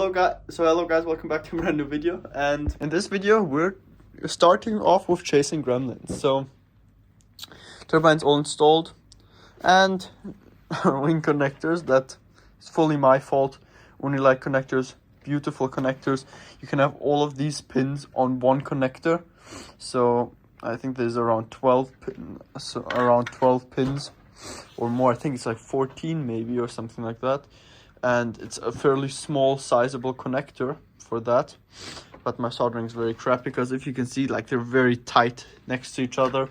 hello guys, welcome back to a brand new video. And in this video we're starting off with chasing gremlins. So turbines all installed and wing connectors. That is fully my fault. Unilight connectors, beautiful connectors. You can have all of these pins on one connector. So I think there's around 12 pins or more. I think it's like 14 maybe or something like that. And it's a fairly small, sizable connector for that. But my soldering is very crap because if you can see, like, they're very tight next to each other.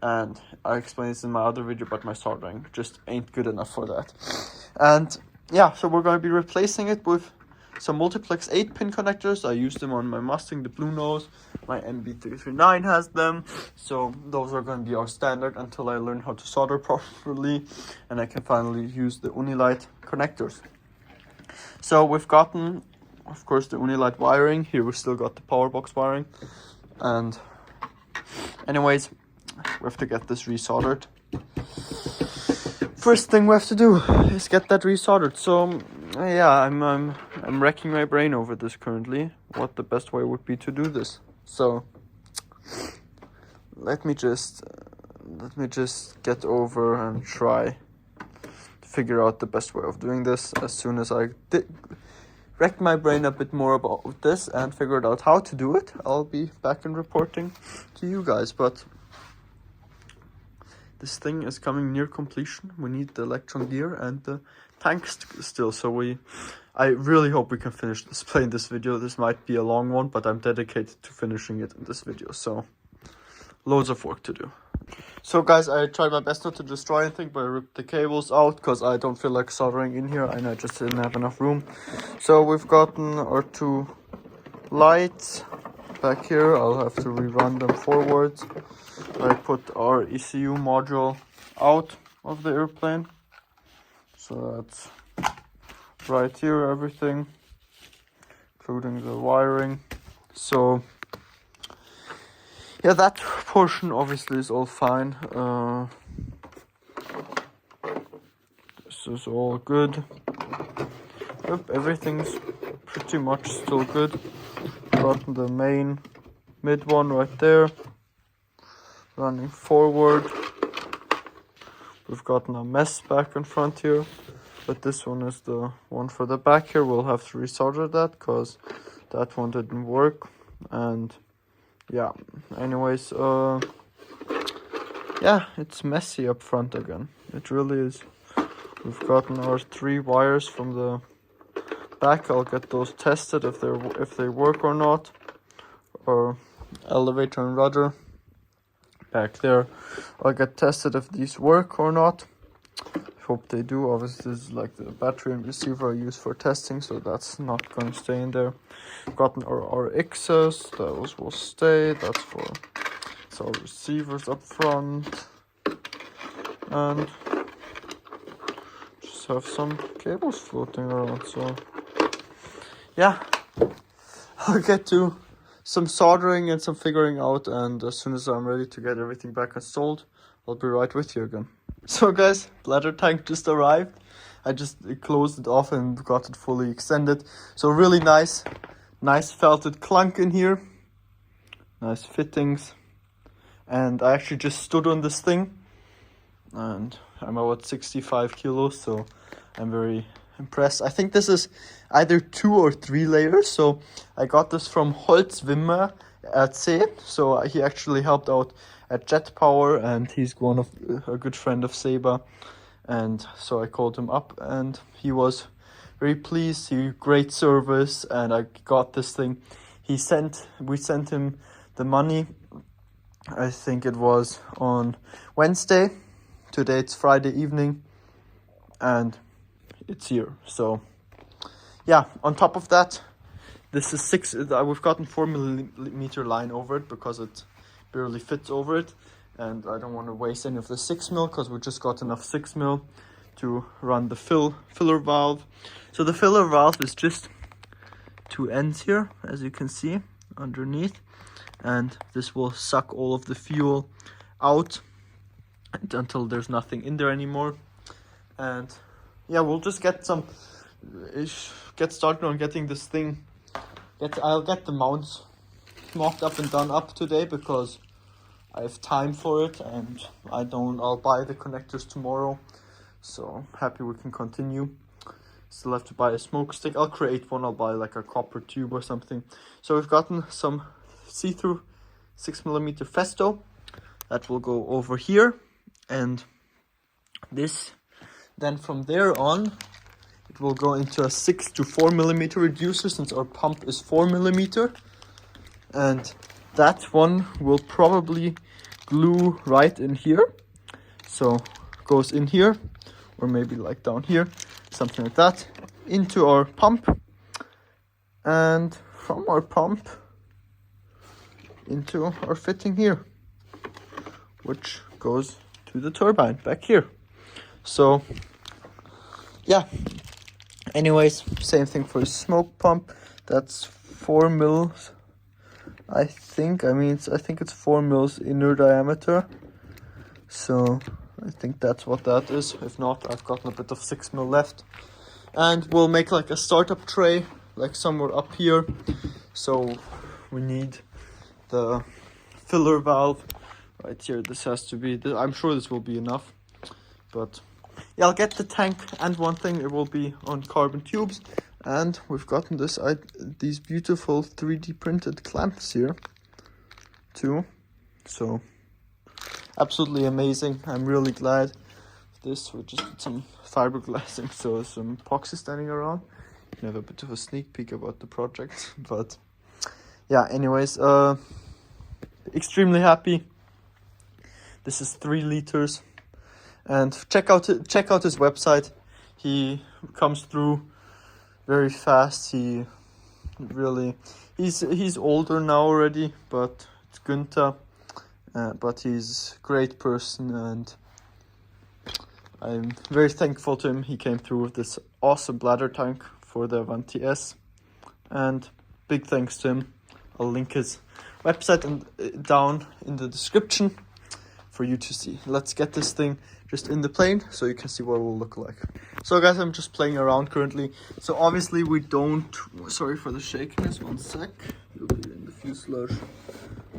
And I explained this in my other video, but my soldering just ain't good enough for that. And yeah, so we're going to be replacing it with some multiplex 8-pin connectors. I use them on my Mustang, the Blue Nose. My MB339 has them. So those are going to be our standard until I learn how to solder properly and I can finally use the Unilight connectors. So we've gotten, of course, the Unilight wiring. Here we still got the power box wiring. And anyways, we have to get this resoldered. First thing we have to do is get that resoldered. So yeah, I'm racking my brain over this currently. What the best way would be to do this. So let me just get over and try to figure out the best way of doing this. As soon as I rack my brain a bit more about this and figured out how to do it, I'll be back and reporting to you guys. But this thing is coming near completion. We need the electron gear and the tanks still. So I really hope we can finish this play in this video. This might be a long one, but I'm dedicated to finishing it in this video. So loads of work to do. So guys, I tried my best not to destroy anything, but I ripped the cables out because I don't feel like soldering in here and I just didn't have enough room. So we've gotten our two lights back here. I'll have to rerun them forwards. I put our ECU module out of the airplane. So that's right here, everything, including the wiring. So yeah, that portion obviously is all fine. This is all good. Yep, everything's pretty much still good. Got the main mid one right there, running forward. We've gotten a mess back in front here, but this one is the one for the back here. We'll have to resolder that because that one didn't work. And yeah, anyways, yeah, it's messy up front again. It really is. We've gotten our 3 wires from the back. I'll get those tested if they work or not. Or elevator and rudder back there, I'll get tested if these work or not. Hope they do. Obviously this is like the battery and receiver I use for testing, so that's not going to stay in there. Gotten our X's, those will stay. That's for our receivers up front, and just have some cables floating around. So yeah, I'll get to some soldering and some figuring out, and as soon as I'm ready to get everything back installed, I'll be right with you again. So guys, bladder tank just arrived. I just closed it off and got it fully extended. So really nice felted clunk in here. Nice fittings. And I actually just stood on this thing. And I'm about 65 kilos, so I'm very impressed. I think this is either 2 or 3 layers. So I got this from Holzwimmer at C. So he actually helped out at Jet Power, and he's a good friend of Seba. And so I called him up, and he was very pleased. Great service, and I got this thing. We sent him the money. I think it was on Wednesday. Today it's Friday evening, and it's here. So yeah, on top of that, this is we've gotten 4mm line over it because it barely fits over it, and I don't want to waste any of the 6mm because we just got enough 6mm to run the filler valve. So the filler valve is just 2 ends here, as you can see underneath, and this will suck all of the fuel out until there's nothing in there anymore. And yeah, we'll just get some get started on getting this thing. I'll get the mounts mocked up and done up today because I have time for it, and I'll buy the connectors tomorrow. So happy we can continue. Still have to buy a smoke stick. I'll create one. I'll buy like a copper tube or something. So we've gotten some see-through 6mm Festo that will go over here, and this then from there on it will go into a 6 to 4mm reducer, since our pump is 4mm, and that one will probably glue right in here. So goes in here, or maybe like down here, something like that, into our pump, and from our pump into our fitting here, which goes to the turbine back here. So yeah, anyways, same thing for the smoke pump. That's 4 mils, I think. I think it's 4 mils inner diameter. So I think that's what that is. If not, I've gotten a bit of 6 mil left. And we'll make like a startup tray, like somewhere up here. So we need the filler valve right here. This has to be, I'm sure this will be enough. But yeah, I'll get the tank, and one thing, it will be on carbon tubes. And we've gotten these beautiful 3D printed clamps here too. So absolutely amazing. I'm really glad this. We just did some fiberglassing, so some epoxy standing around. You can have a bit of a sneak peek about the project. But yeah, anyways, extremely happy. This is 3 liters, and check out his website. He comes through very fast. He's older now already, but it's Günther. But he's a great person, and I'm very thankful to him. He came through with this awesome bladder tank for the Avanti S, and big thanks to him. I'll link his website down in the description for you to see. Let's get this thing just in the plane so you can see what it will look like. So guys, I'm just playing around currently. So obviously we don't, sorry for the shakiness, one sec. You'll be in the fuselage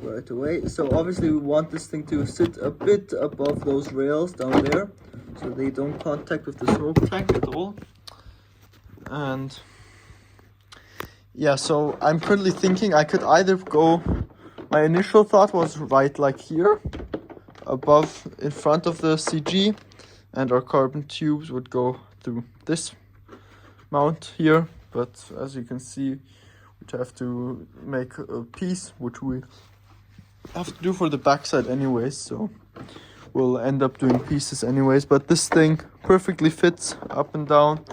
right away. So obviously we want this thing to sit a bit above those rails down there, so they don't contact with the smoke tank at all. And yeah, so I'm currently thinking I could either go, my initial thought was right like here, above, in front of the CG, and our carbon tubes would go through this mount here. But as you can see, we'd have to make a piece, which we have to do for the backside anyways, so we'll end up doing pieces anyways. But this thing perfectly fits up and down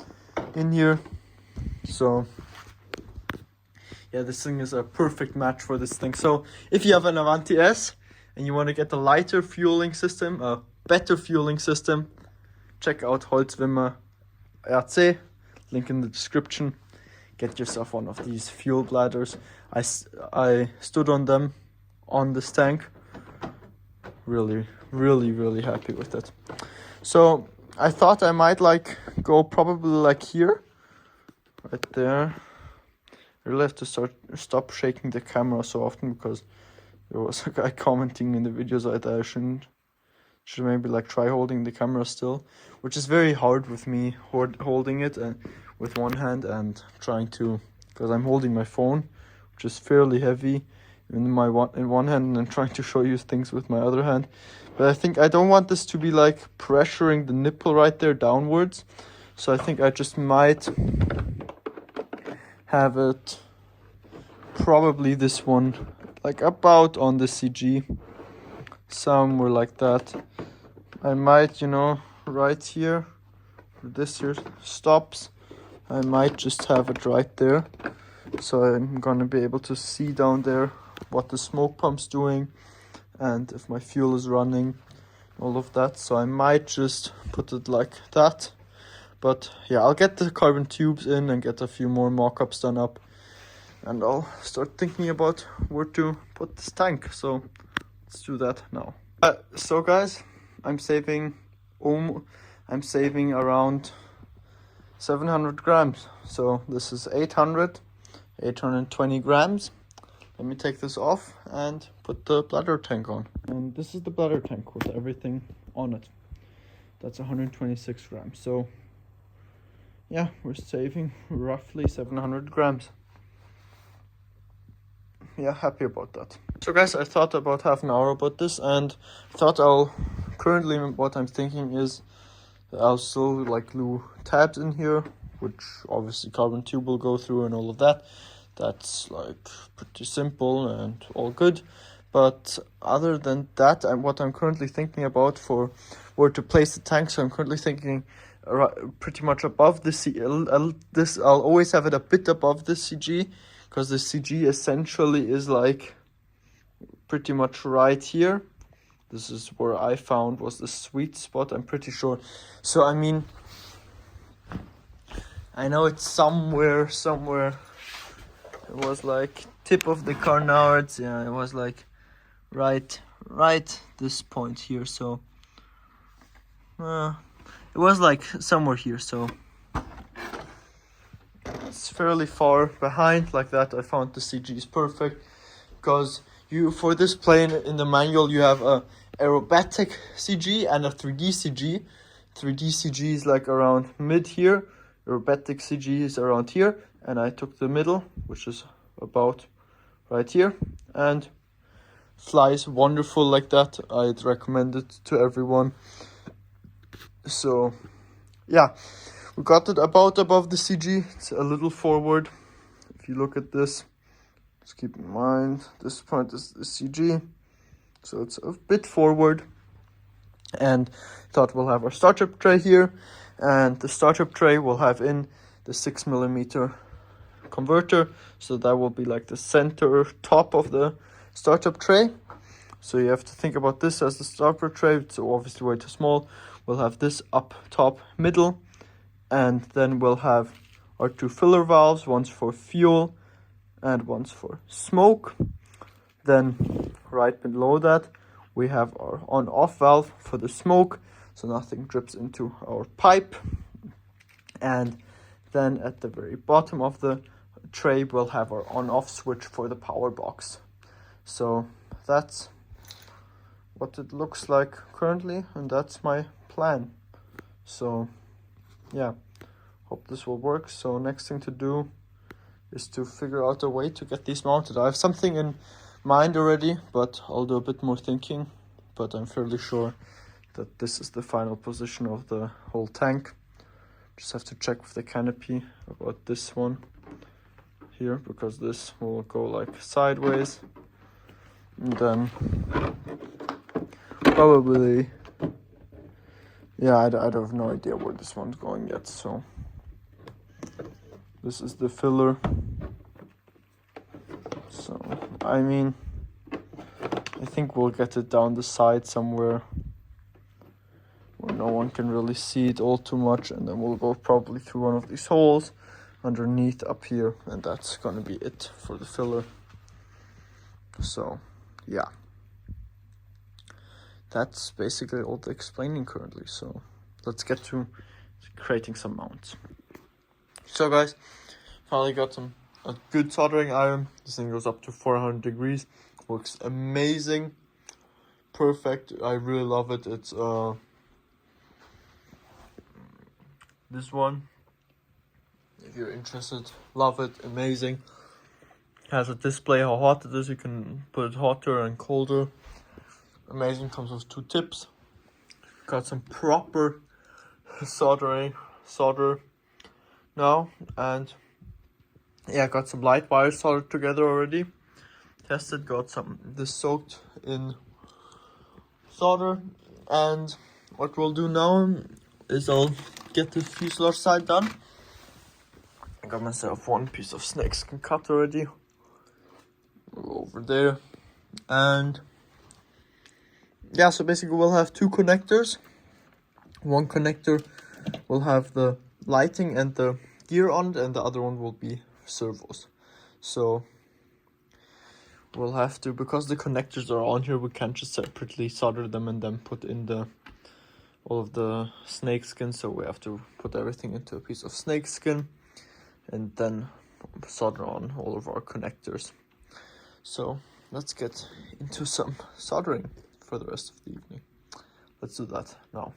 in here. So yeah, this thing is a perfect match for this thing. So if you have an Avanti S and you want to get a lighter fueling system, a better fueling system, check out Holzwimmer RC, link in the description. Get yourself one of these fuel bladders. I stood on them on this tank. Really happy with it. So I thought I might go probably like here, right there. I really have to stop shaking the camera so often, because there was a guy commenting in the videos that I should maybe try holding the camera still, which is very hard with me holding it with one hand and trying to, because I'm holding my phone, which is fairly heavy in one hand, and I'm trying to show you things with my other hand. But I think I don't want this to be pressuring the nipple right there downwards, so I think I just might have it probably this one about on the CG, somewhere like that. I might, right here, this here stops, I might just have it right there, so I'm gonna be able to see down there what the smoke pump's doing and if my fuel is running, all of that. So I might just put it like that. But yeah, I'll get the carbon tubes in and get a few more mock-ups done up, and I'll start thinking about where to put this tank. So let's do that now. So guys, I'm saving around 700 grams. So this is 820 grams. Let me take this off and put the bladder tank on. And this is the bladder tank with everything on it. That's 126 grams. So yeah, we're saving roughly 700 grams. Yeah, happy about that. So guys, I thought about half an hour about this, and thought currently what I'm thinking is I'll still like glue tabs in here, which obviously carbon tube will go through and all of that. That's like pretty simple and all good. But other than that, what I'm currently thinking about for where to place the tank, so I'm currently thinking pretty much above the I'll always have it a bit above the CG, because the CG essentially is like pretty much right here. This is where I found was the sweet spot, I'm pretty sure. So I mean, I know it's somewhere. It was like tip of the carnards. Yeah, it was like right this point here. So it was like somewhere here. So it's fairly far behind like that. I found the CG is perfect, because for this plane in the manual you have a aerobatic CG and a 3D CG. 3D CG is like around mid here. Aerobatic CG is around here, and I took the middle, which is about right here, and flies wonderful like that. I'd recommend it to everyone. So yeah, we got it about above the CG. It's a little forward. If you look at this, just keep in mind this point is the CG, so it's a bit forward. And thought we'll have our startup tray here, and the startup tray will have in the 6mm converter, so that will be like the center top of the startup tray. So you have to think about this as the starter tray. So obviously way too small. We'll have this up top middle, and then we'll have our two filler valves, one's for fuel and one's for smoke. Then right below that we have our on-off valve for the smoke, so nothing drips into our pipe. And then at the very bottom of the tray we'll have our on-off switch for the power box. So that's what it looks like currently, and that's my plan. So yeah, hope this will work. So next thing to do is to figure out a way to get these mounted. I have something in mind already, but I'll do a bit more thinking. But I'm fairly sure that this is the final position of the whole tank. Just have to check with the canopy about this one here, because this will go like sideways, and then probably, yeah, I have no idea where this one's going yet. So this is the filler. So I mean, I think we'll get it down the side somewhere where no one can really see it all too much, and then we'll go probably through one of these holes underneath up here, and that's gonna be it for the filler. So yeah, that's basically all the explaining currently. So let's get to creating some mounts. So guys, finally got a good soldering iron. This thing goes up to 400 degrees. Works amazing. Perfect. I really love it. It's this one. If you're interested, love it. Amazing. Has a display how hot it is. You can put it hotter and colder. Amazing. Comes with two tips. Got some proper solder now, and yeah, got some light wires soldered together already. Tested, got this soaked in solder, and what we'll do now is I'll get the fuselage side done. I got myself one piece of snakeskin cut already. We'll go over there, and yeah, so basically we'll have two connectors. One connector will have the lighting and the gear on it, and the other one will be servos. So we'll have to, because the connectors are on here, we can't just separately solder them and then put in the all of the snake skin, so we have to put everything into a piece of snake skin and then solder on all of our connectors. So let's get into some soldering for the rest of the evening. Let's do that now.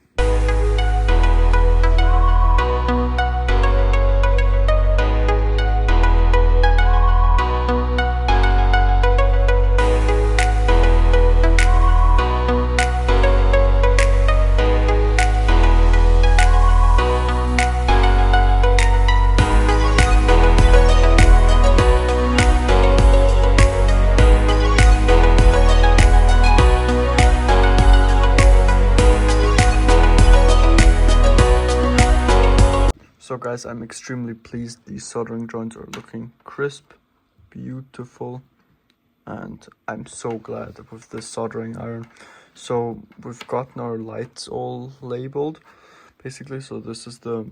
So guys, I'm extremely pleased. These soldering joints are looking crisp, beautiful, and I'm so glad with this soldering iron. So we've gotten our lights all labeled, basically. So this is the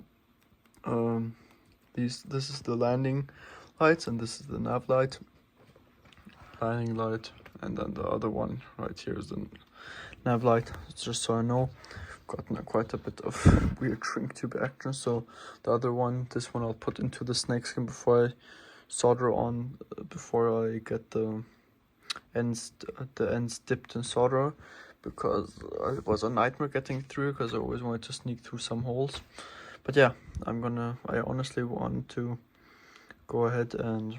this is the landing lights, and this is the nav light, landing light, and then the other one right here is the nav light. It's just so I know. Gotten quite a bit of weird shrink tube action. So the other one, this one I'll put into the snakeskin before I solder on, before I get the ends dipped in solder, because it was a nightmare getting through, because I always wanted to sneak through some holes. But yeah, I honestly want to go ahead and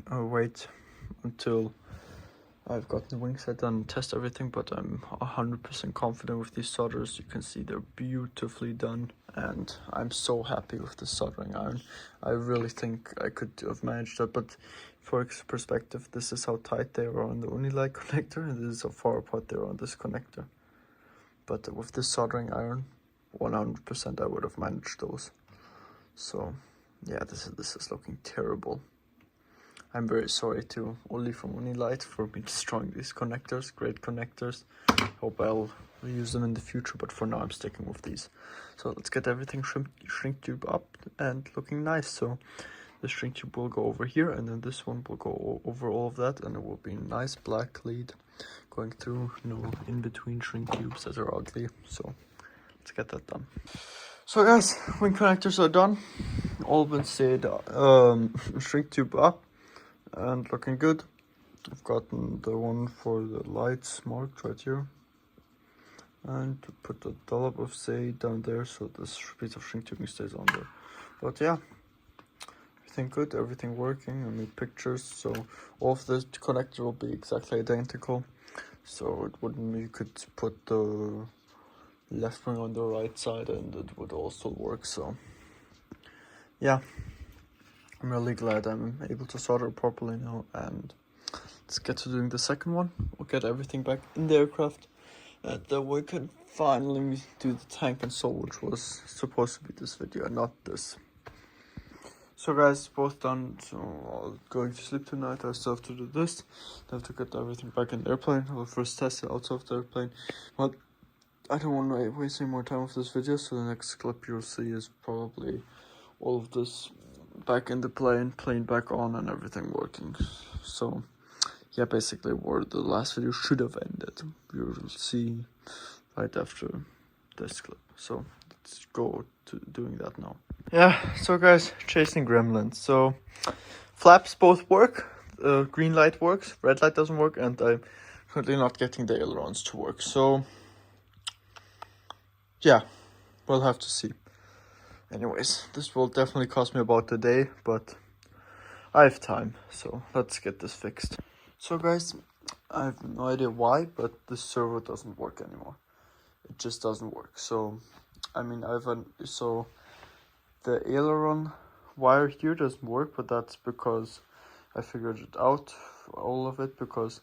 wait until I've got the wing set and test everything, but I'm 100% confident with these solders. You can see they're beautifully done, and I'm so happy with the soldering iron. I really think I could have managed that, but for perspective, this is how tight they are on the Unilight connector, and this is how far apart they are on this connector. But with this soldering iron, 100% I would have managed those. So yeah, this is looking terrible. I'm very sorry to Oli from Unilight for me destroying these connectors. Great connectors. Hope I'll use them in the future, but for now I'm sticking with these. So let's get everything shrink tube up and looking nice. So the shrink tube will go over here, and then this one will go over all of that, and it will be a nice black lead going through, no in between shrink tubes that are ugly. So let's get that done. So guys, wing connectors are done. All been said, shrink tube up and looking good. I've gotten the one for the lights marked right here, and to put a dollop of say down there so this piece of shrink tubing stays on there. But yeah, everything good, everything working. I made pictures, so all of the connector will be exactly identical, so it wouldn't, you could put the left wing on the right side and it would also work. So yeah, I'm really glad I'm able to solder properly now, and let's get to doing the second one. We'll get everything back in the aircraft, and then we can finally do the tank and soul, which was supposed to be this video and not this. So guys, both done, so I'm going to sleep tonight. I still have to do this. I have to get everything back in the airplane. I'll first test it outside of the airplane. But I don't want to waste any more time with this video, so the next clip you'll see is probably all of this back in the plane back on and everything working. So yeah, basically where the last video should have ended, you'll see right after this clip. So let's go to doing that now. Yeah, so guys, chasing gremlins. So flaps both work, green light works, red light doesn't work, and I'm currently not getting the ailerons to work. So yeah, we'll have to see. Anyways, this will definitely cost me about a day, but I have time, so let's get this fixed. So guys, I have no idea why, but the servo doesn't work anymore. It just doesn't work. So, I mean, so the aileron wire here doesn't work, but that's because I figured it out, all of it, because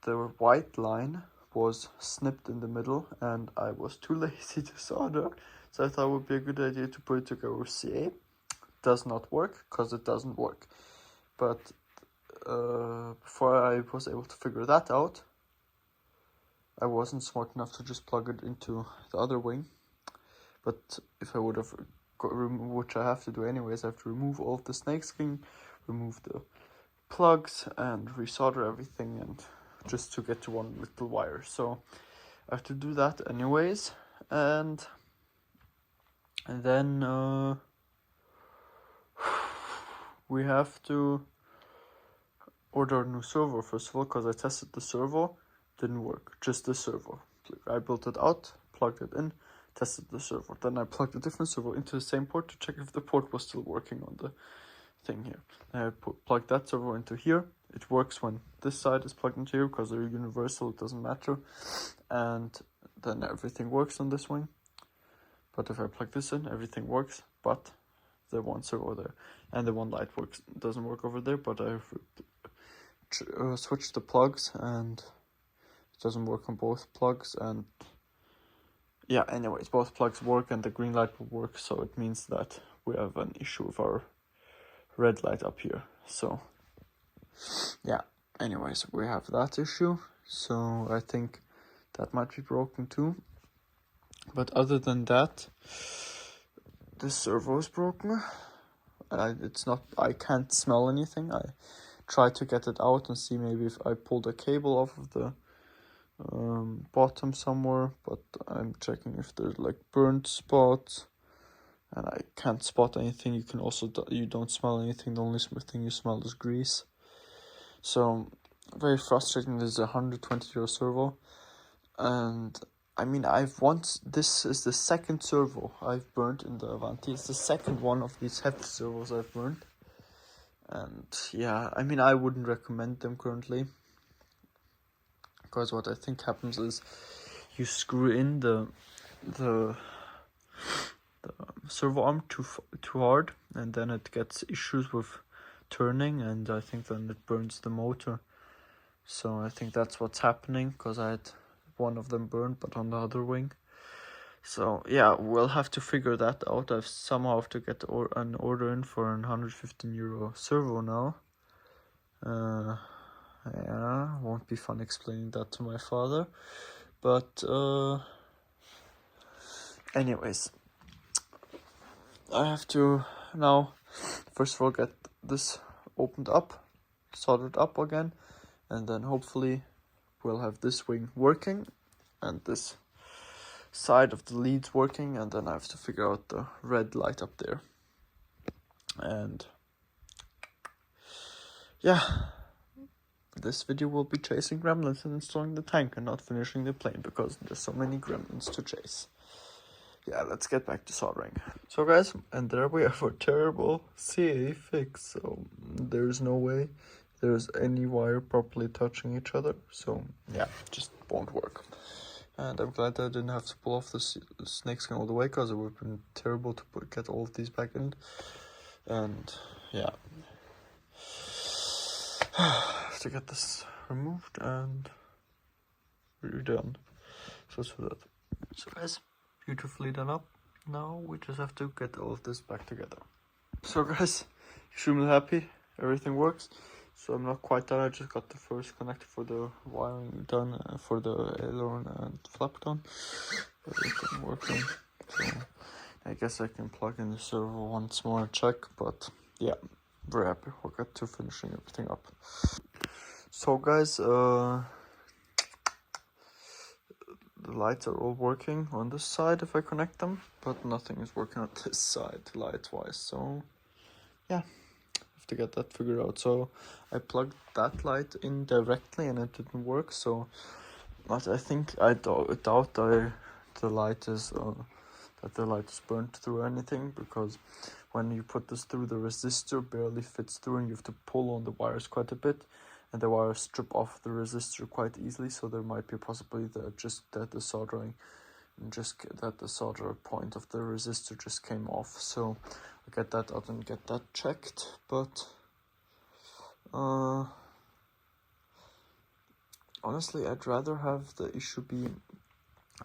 the white line was snipped in the middle and I was too lazy to solder. So I thought it would be a good idea to put it together with CA. Does not work because it doesn't work. But before I was able to figure that out, I wasn't smart enough to just plug it into the other wing. But if I would have, which I have to do anyways, I have to remove all of the snakeskin, remove the plugs and resolder everything, and just to get to one little wire. So I have to do that anyways. and then we have to order a new servo first of all, because I tested the servo, didn't work, just the servo. I built it out, plugged it in, tested the servo. Then I plugged a different servo into the same port to check if the port was still working on the thing here. Then I plugged that servo into here. It works when this side is plugged into here because they're universal, it doesn't matter. And then everything works on this wing. But if I plug this in, everything works, but the one servo there. And the one light doesn't work over there, but I've switched the plugs and it doesn't work on both plugs. And yeah, anyways, both plugs work and the green light will work, so it means that we have an issue with our red light up here. So yeah, anyways, we have that issue, so I think that might be broken too. But other than that, this servo is broken. I can't smell anything. I tried to get it out and see maybe if I pulled a cable off of the bottom somewhere, but I'm checking if there's like burnt spots, and I can't spot anything. You can also, you don't smell anything. The only thing you smell is grease. So very frustrating. This is a €120 servo, and I mean, this is the second servo I've burnt in the Avanti. It's the second one of these hefty servos I've burnt. And yeah, I mean, I wouldn't recommend them currently, because what I think happens is you screw in the servo arm too hard, and then it gets issues with turning, and I think then it burns the motor. So I think that's what's happening, because I had one of them burned, but on the other wing. So yeah, we'll have to figure that out. I've somehow have to get an order in for an €115 servo now. Yeah, won't be fun explaining that to my father, but anyways, I have to now first of all get this opened up, soldered up again, and then hopefully we'll have this wing working and this side of the leads working, and then I have to figure out the red light up there. And yeah, this video will be chasing gremlins and installing the tank and not finishing the plane, because there's so many gremlins to chase. Yeah, let's get back to soldering. So guys, and there we have our terrible CA fix. So there's no way there's any wire properly touching each other. So yeah, just won't work. And I'm glad that I didn't have to pull off the snakeskin all the way, because it would have been terrible to get all of these back in. And yeah, have to get this removed and redone. So that's for that. So guys, beautifully done up. Now we just have to get all of this back together. So guys, extremely happy, everything works. So I'm not quite done. I just got the first connector for the wiring done, for the aileron and flap done. Everything working. So I guess I can plug in the servo once more and check. But yeah, very happy. We'll get to finishing everything up. So guys, the lights are all working on this side if I connect them, but nothing is working on this side light-wise. So yeah, to get that figured out. So I plugged that light in directly and it didn't work. So, but I think I doubt the light is that the light is burnt through anything, because when you put this through, the resistor barely fits through, and you have to pull on the wires quite a bit, and the wires strip off the resistor quite easily. So there might be a possibility that the soldering that the solder point of the resistor just came off. So I'll get that out and get that checked. But honestly, I'd rather have the issue be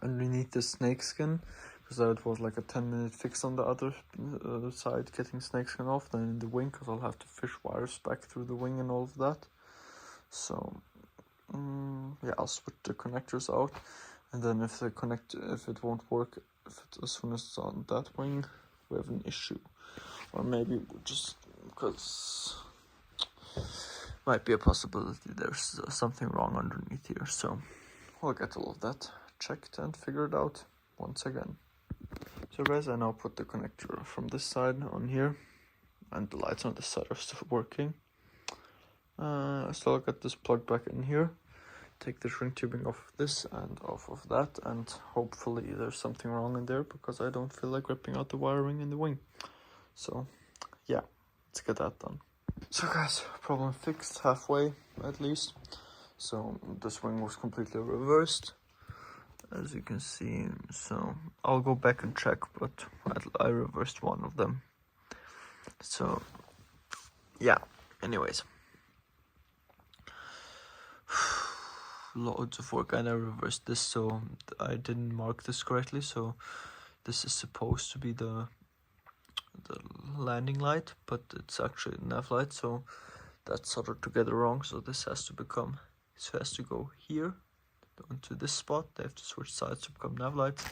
underneath the snakeskin, because that was like a 10-minute fix on the other side, getting snakeskin off, than in the wing, because I'll have to fish wires back through the wing and all of that. So yeah, I'll switch the connectors out. And then if it won't work, as soon as it's on that wing, we have an issue. Or maybe just because might be a possibility there's something wrong underneath here. So we'll get all of that checked and figured out once again. So guys, I now put the connector from this side on here, and the lights on this side are still working. I still got this plug back in here. Take the shrink tubing off of this and off of that, and hopefully there's something wrong in there, because I don't feel like ripping out the wiring in the wing. So yeah, let's get that done. So guys, problem fixed halfway at least. So this wing was completely reversed, as you can see. So I'll go back and check, but I reversed one of them. So yeah, anyways, loads of work, and I reversed this, so I didn't mark this correctly. So this is supposed to be the landing light, but it's actually the nav light, so that's soldered together wrong. So this has to go here onto this spot. They have to switch sides to become nav lights,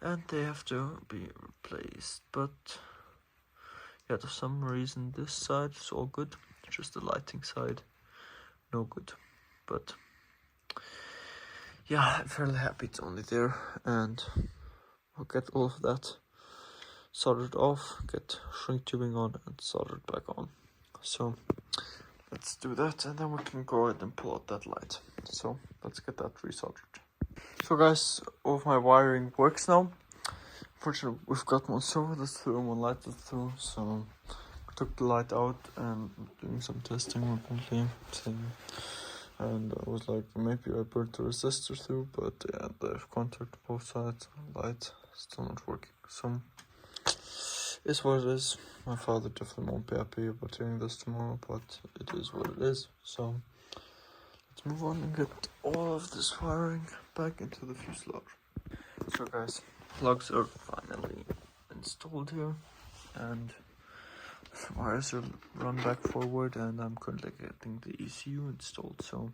and they have to be replaced. But yeah, for some reason this side is all good, just the lighting side no good. But yeah, I'm fairly happy it's only there, and I'll get all of that soldered off, get shrink tubing on, and soldered back on. So let's do that, and then we can go ahead and pull out that light. So let's get that resoldered. So guys, all of my wiring works now. Fortunately, we've got one servo that's through and one light that's through. So I took the light out and doing some testing recently. And I was like, maybe I burnt the resistor through, but yeah, they've contacted both sides. Light still not working. So it's what it is. My father definitely won't be happy about hearing this tomorrow, but it is what it is. So let's move on and get all of this wiring back into the fuselage. So guys, plugs are finally installed here, and the wires are run back forward, and I'm currently getting the ECU installed. So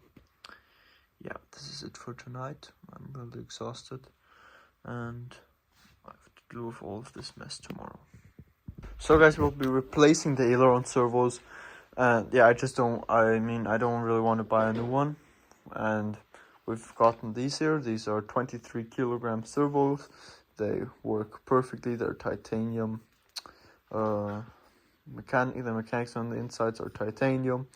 yeah, this is it for tonight. I'm really exhausted, and I have to deal with all of this mess tomorrow. So guys, we'll be replacing the aileron servos, and yeah, I don't really want to buy a new one, and we've gotten these here. These are 23 kilogram servos. They work perfectly. They're titanium. The mechanics on the insides are titanium.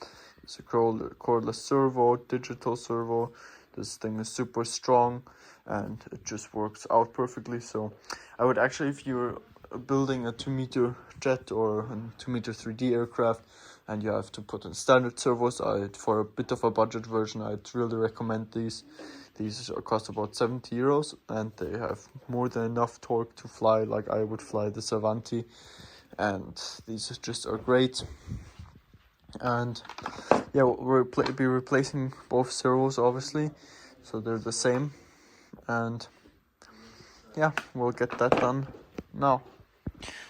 It's a cordless servo, digital servo. This thing is super strong, and it just works out perfectly. So I would actually, if you're building a 2-meter jet or a 2-meter 3D aircraft and you have to put in standard servos, for a bit of a budget version, I'd really recommend these. These cost about 70 euros, and they have more than enough torque to fly like I would fly this Avanti, and these just are great. And yeah, we'll be replacing both servos, obviously, so they're the same. And yeah, we'll get that done now.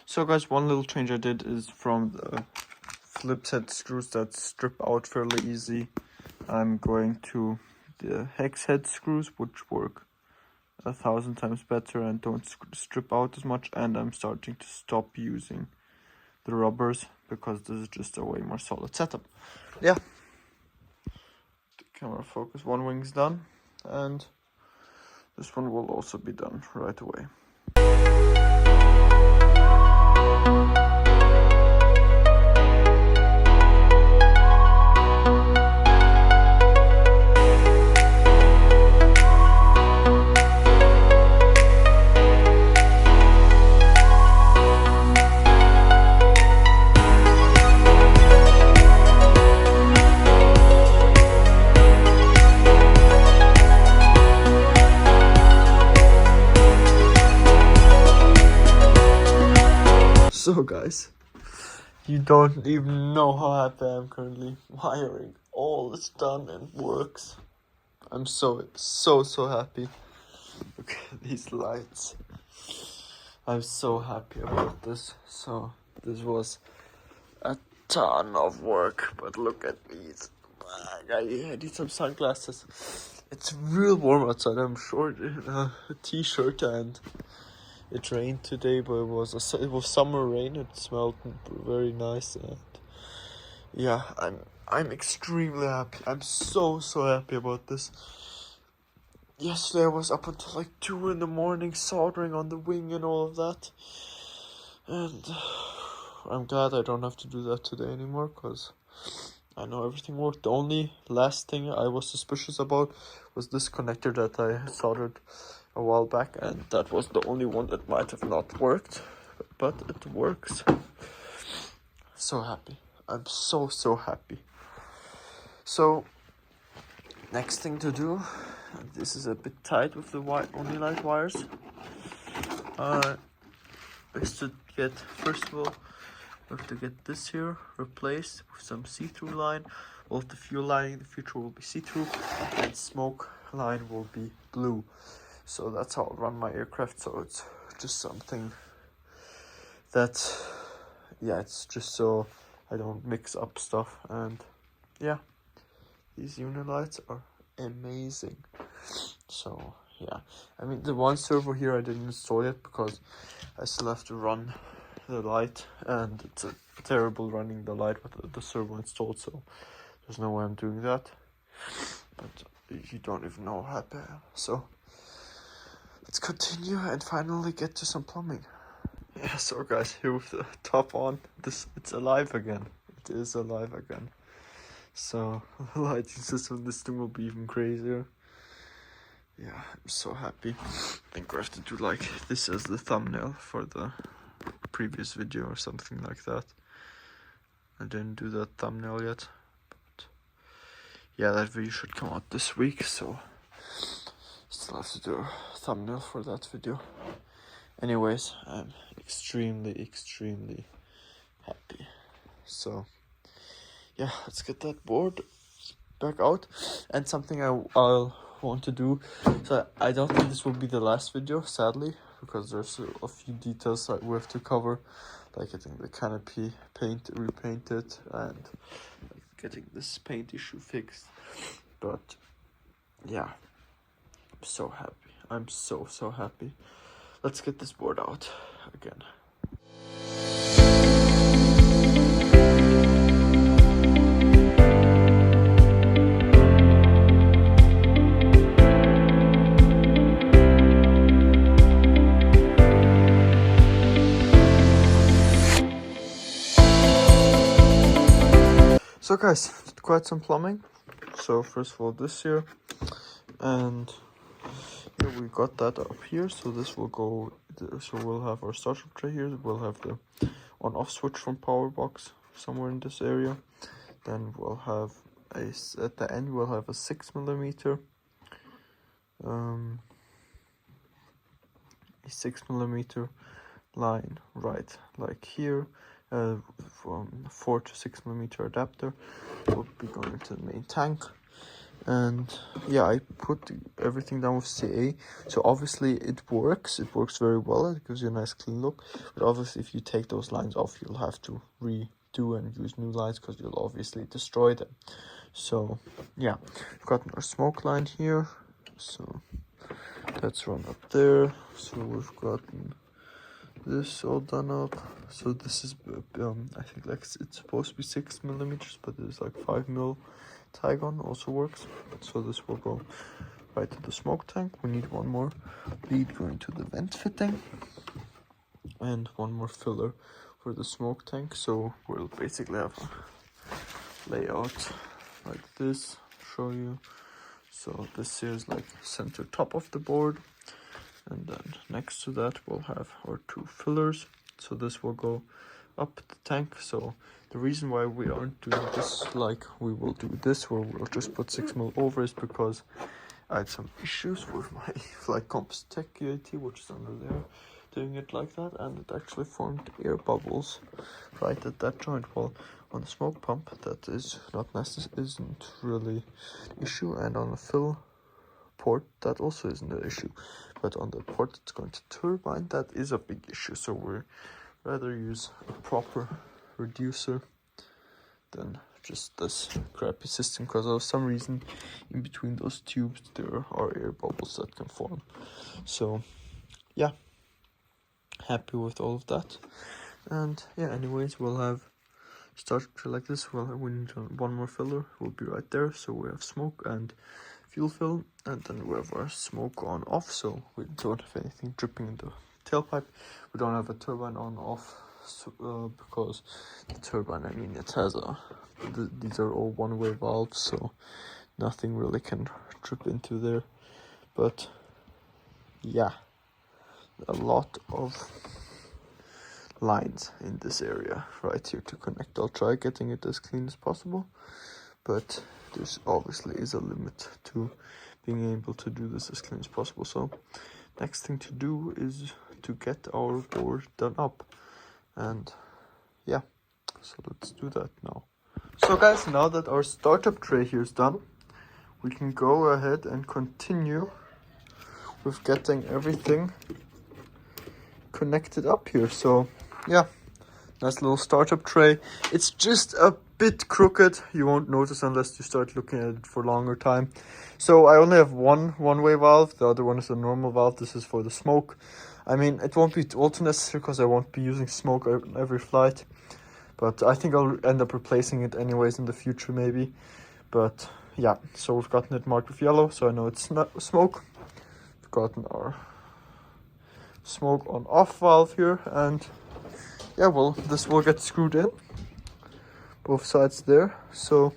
So guys, one little change I did is from the Phillips head screws that strip out fairly easy, I'm going to the hex head screws, which work 1,000 times better and don't strip out as much. And I'm starting to stop using the rubbers, because this is just a way more solid setup. Yeah, the camera focus, one wing's done, and this one will also be done right away. So guys, you don't even know how happy I am currently. Wiring all is done and works. I'm so happy. Look at these lights. I'm so happy about this. So this was a ton of work, but look at these. I need some sunglasses. It's real warm outside. I'm short in a t-shirt, and it rained today, but it was summer rain. It smelled very nice, and yeah, I'm extremely happy. I'm so happy about this. yesterday I was up until like 2 in the morning soldering on the wing and all of that. And I'm glad I don't have to do that today anymore, because I know everything worked. The only last thing I was suspicious about was this connector that I soldered a while back, and that was the only one that might have not worked, but it works. So happy. I'm so happy. So next thing to do, this is a bit tight with the Unilight wires, is to get, first of all, we have to get this here replaced with some see-through line. Well, the fuel line in the future will be see-through, and smoke line will be blue. So that's how I'll run my aircraft. So it's just something that, yeah, it's just so I don't mix up stuff. And yeah, these Unilights are amazing. So yeah, I mean, the one servo here I didn't install yet because I still have to run the light, and it's a terrible running the light with the servo installed, so there's no way I'm doing that. But you don't even know how happy I am. So let's continue and finally get to some plumbing. Yeah, so guys, here with the top on, it's alive again. It is alive again. So the lighting system, this thing will be even crazier. Yeah, I'm so happy. I think we have to do like this as the thumbnail for the previous video or something like that. I didn't do that thumbnail yet, but yeah, that video should come out this week, so still have to do a thumbnail for that video. Anyways, I'm extremely happy. So yeah, let's get that board back out. And something I'll want to do, so I don't think this will be the last video, sadly, because there's a few details that we have to cover, like getting the canopy repainted and getting this paint issue fixed. But yeah, I'm so happy. I'm so happy. Let's get this board out again. So guys, quite some plumbing. So first of all, this here, and yeah, we got that up here. So this will go. So we'll have our startup tray here. We'll have the on-off switch from power box somewhere in this area. Then we'll have at the end we'll have a 6mm, a 6mm line right like here. From 4 to 6mm adapter will be going to the main tank. And yeah, I put everything down with CA, so obviously it works very well. It gives you a nice clean look, but obviously if you take those lines off, you'll have to redo and use new lines because you'll obviously destroy them. So yeah, we've got our smoke line here, so that's run up there. So we've gotten this all done up. So this is I think like it's supposed to be 6mm, but there's like 5mm Tygon also works. So this will go right to the smoke tank. We need one more lead going to the vent fitting and one more filler for the smoke tank. So we'll basically have a layout like this. Show you. So this here is like center top of the board, and then next to that we'll have our two fillers. So this will go up the tank. So the reason why we aren't doing this like we will do this, where we'll just put 6mm over, is because I had some issues with my flight compass tech UAT, which is under there, doing it like that, and it actually formed air bubbles right at that joint. Well, on the smoke pump that is not necessary, isn't really an issue, and on the fill port that also isn't an issue, but on the port that's going to turbine, that is a big issue. So we're rather use a proper reducer than just this crappy system, because of some reason in between those tubes there are air bubbles that can form. So yeah, happy with all of that. And yeah, anyways, we'll have startup tray like this. We need one more filler, will be right there. So we have smoke, and if fuel fill, and then we have our smoke on off, so we don't have anything dripping in the tailpipe. We don't have a turbine on off, so, because the turbine, I mean, it has these are all one-way valves, so nothing really can drip into there. But yeah, a lot of lines in this area right here to connect. I'll try getting it as clean as possible, but there's obviously is a limit to being able to do this as clean as possible. So next thing to do is to get our board done up, and yeah, so let's do that now. So guys, now that our startup tray here is done, we can go ahead and continue with getting everything connected up here. So yeah, nice little startup tray. It's just a bit crooked. You won't notice unless you start looking at it for a longer time. So I only have one-way valve. The other one is a normal valve. This is for the smoke. I mean, it won't be also necessary because I won't be using smoke on every flight. But I think I'll end up replacing it anyways in the future maybe. But yeah, so we've gotten it marked with yellow, so I know it's not smoke. We've gotten our smoke on off valve here, and yeah, well, this will get screwed in both sides there. So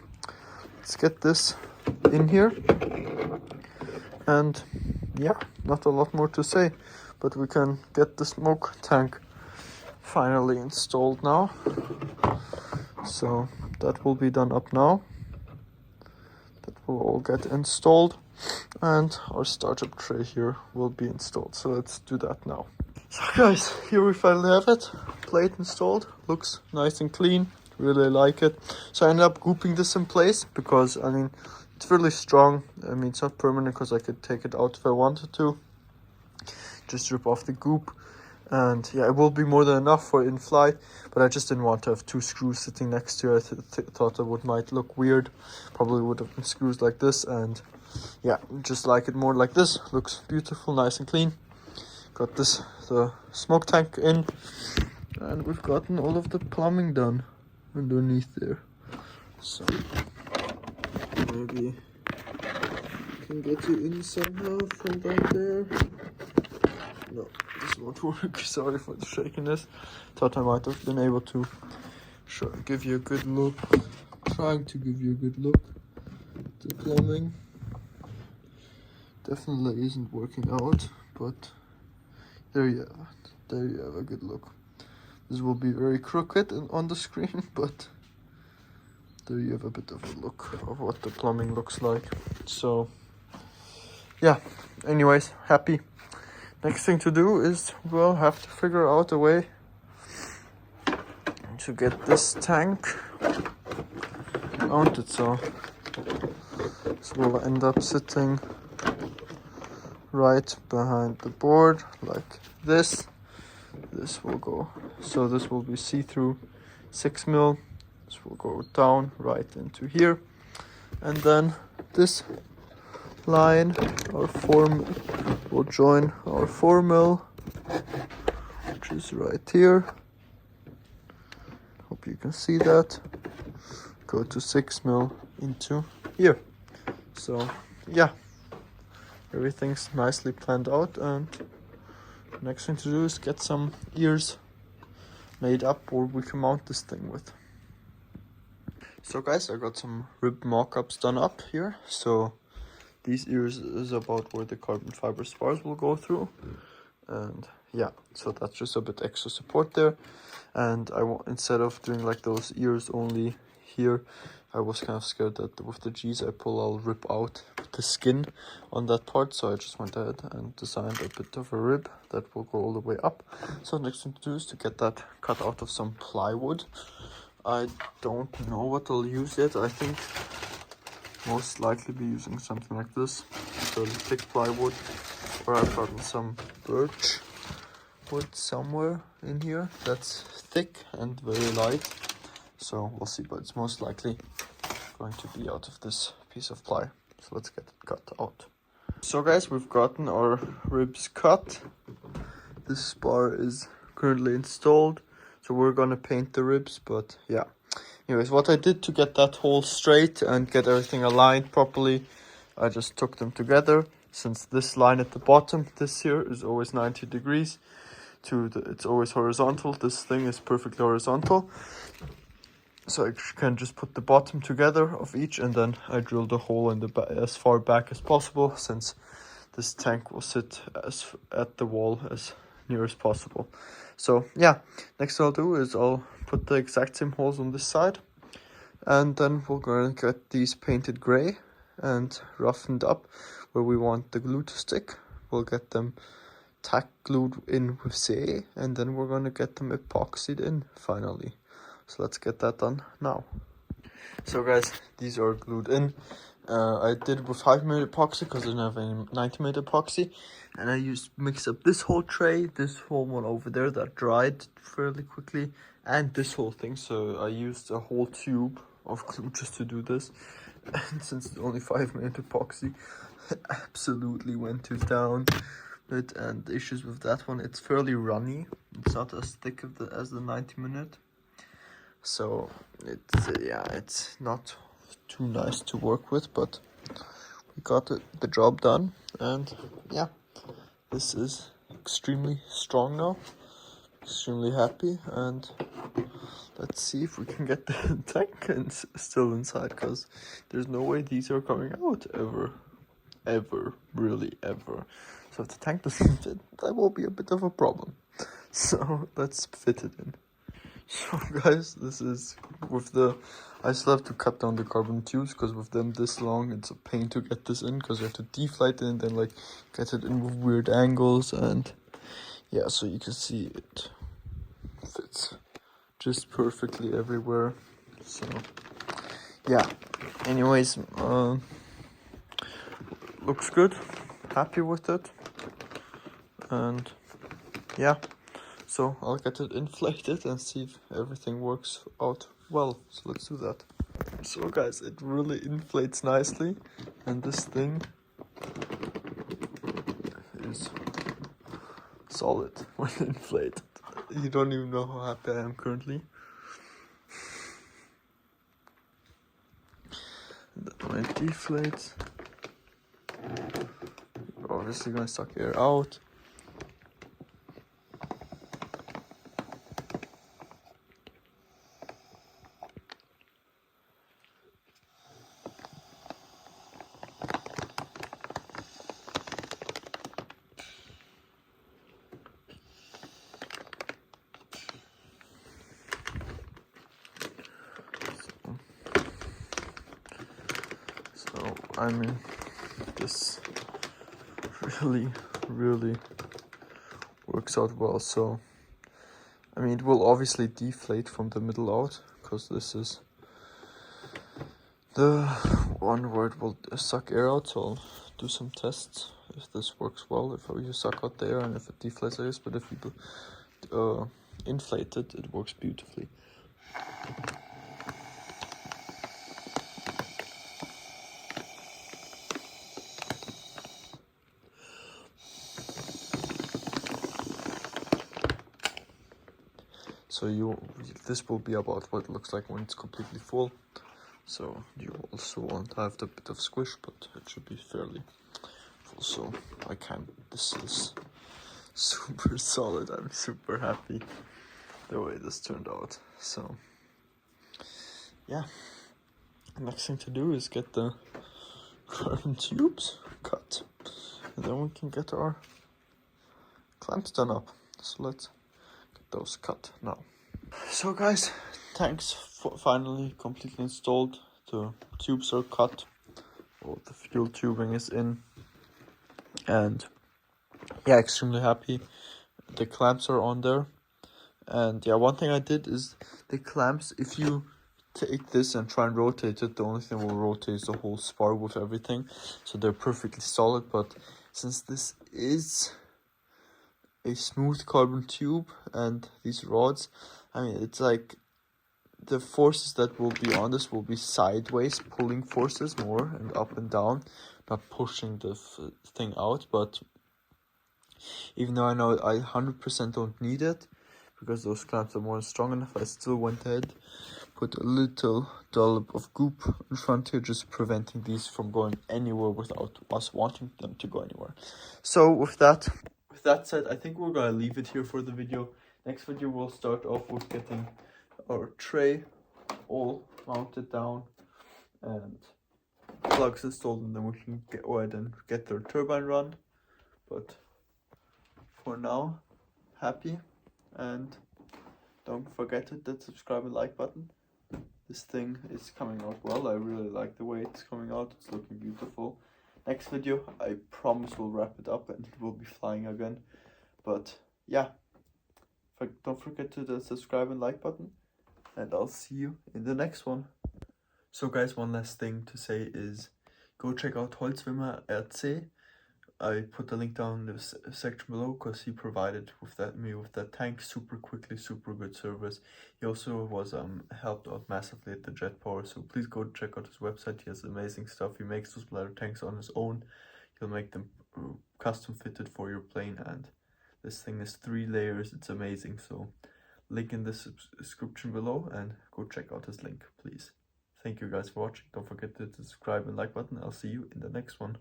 let's get this in here, and yeah, not a lot more to say, but we can get the smoke tank finally installed now. So that will be done up now. That will all get installed, and our startup tray here will be installed. So let's do that now. So guys, here we finally have it. Plate installed. Looks nice and clean. Really like it. So I ended up grouping this in place because, I mean, it's really strong. I mean, it's not permanent because I could take it out if I wanted to. Just rip off the goop. And yeah, it will be more than enough for in flight, but I just didn't want to have two screws sitting next to it. I thought that might look weird. Probably would have been screws like this, and yeah, just like it more like this. Looks beautiful, nice and clean. Got the smoke tank in, and we've gotten all of the plumbing done underneath there. So maybe I can get you in somehow from down there. No, this won't work. Sorry for the shakiness. Thought I might have been able to give you a good look. Trying to give you a good look. The plumbing definitely isn't working out, but there you have it. There you have a good look. This will be very crooked on the screen, but there you have a bit of a look of what the plumbing looks like. So yeah, anyways, happy. Next thing to do is we'll have to figure out a way to get this tank mounted. So this will end up sitting right behind the board like this. This will go, so this will be see-through 6mm. This will go down right into here, and then this line, our 4mm, will join our 4mm, which is right here. Hope you can see that. Go to 6mm into here. So yeah, everything's nicely planned out, and next thing to do is get some ears made up or we can mount this thing with. So guys, I got some rib mock-ups done up here. So these ears is about where the carbon fiber spars will go through, and yeah, so that's just a bit extra support there. And instead of doing like those ears only here, I was kind of scared that with the G's I pull, I'll rip out the skin on that part, so I just went ahead and designed a bit of a rib that will go all the way up. So next thing to do is to get that cut out of some plywood. I don't know what I'll use yet. I think most likely be using something like this, fairly thick plywood, or I've gotten some birch wood somewhere in here that's thick and very light. So we'll see, but it's most likely going to be out of this piece of ply. So let's get it cut out. So guys, we've gotten our ribs cut. This spar is currently installed, so we're gonna paint the ribs, but yeah. Anyways, what I did to get that hole straight and get everything aligned properly, I just took them together. Since this line at the bottom, this here is always 90 degrees it's always horizontal. This thing is perfectly horizontal. So I can just put the bottom together of each, and then I drill the hole in the as far back as possible, since this tank will sit at the wall as near as possible. So yeah, next I'll do is I'll put the exact same holes on this side, and then we're going to get these painted gray and roughened up where we want the glue to stick. We'll get them tack glued in with CA, and then we're going to get them epoxied in finally. So let's get that done now. So guys, these are glued in. I did it with 5mm epoxy because I didn't have any 90mm epoxy, and I mixed up this whole tray, this whole one over there that dried fairly quickly, and this whole thing. So I used a whole tube of glue just to do this, and since it's only 5mm epoxy, it absolutely went to town. And the issues with that one, it's fairly runny. It's not as thick as the 90mm. So it's yeah, it's not too nice to work with, but we got the job done, and yeah, this is extremely strong now. Extremely happy, and let's see if we can get the tank still inside, because there's no way these are coming out ever, really ever. So if the tank doesn't fit, that will be a bit of a problem. So let's fit it in. So guys, this is with I still have to cut down the carbon tubes, because with them this long, it's a pain to get this in, because you have to deflate it and then like get it in with weird angles, and yeah, so you can see it fits just perfectly everywhere. So yeah, anyways, looks good, happy with it, and yeah. So I'll get it inflated and see if everything works out well. So let's do that. So guys, it really inflates nicely, and this thing is solid when inflated. You don't even know how happy I am currently. And then when it deflates, you're obviously gonna suck air out. So I mean, this really works out well. So I mean, it will obviously deflate from the middle out, because this is the one where it will suck air out. So I'll do some tests if this works well, if you suck out the air and if it deflates like this. But if you inflate it, it works beautifully. So this will be about what it looks like when it's completely full. So you also won't have the bit of squish, but it should be fairly full. So this is super solid. I'm super happy the way this turned out. So yeah, the next thing to do is get the carbon tubes cut, and then we can get our clamps done up. So let's get those cut now. So guys, tanks finally completely installed. The tubes are cut, all the fuel tubing is in, and yeah, extremely happy. The clamps are on there, and yeah, one thing I did is the clamps, if you take this and try and rotate it, the only thing will rotate is the whole spar with everything, so they're perfectly solid. But since this is a smooth carbon tube and these rods, I mean, it's like the forces that will be on this will be sideways pulling forces more, and up and down, not pushing the thing out. But even though I know I 100% don't need it, because those clamps are more than strong enough, I still went ahead, put a little dollop of goop in front here, just preventing these from going anywhere without us wanting them to go anywhere. So with that said, I think we're gonna leave it here for the video. Next video we'll start off with getting our tray all mounted down and plugs installed, and then we can go ahead and get their turbine run. But for now, happy, and don't forget to hit that subscribe and like button. This thing is coming out well. I really like the way it's coming out. It's looking beautiful. Next video, I promise we'll wrap it up and it will be flying again. But yeah, don't forget to hit the subscribe and like button, and I'll see you in the next one. So guys, one last thing to say is go check out Holzwimmer RC. I put the link down in the section below because he provided me with that tank super quickly, super good service. He also was helped out massively at the jet power, so please go check out his website. He has amazing stuff. He makes those bladder tanks on his own. He'll make them custom fitted for your plane, and this thing is 3 layers. It's amazing. So link in the description below, and go check out his link, please. Thank you guys for watching. Don't forget to subscribe and like button. I'll see you in the next one.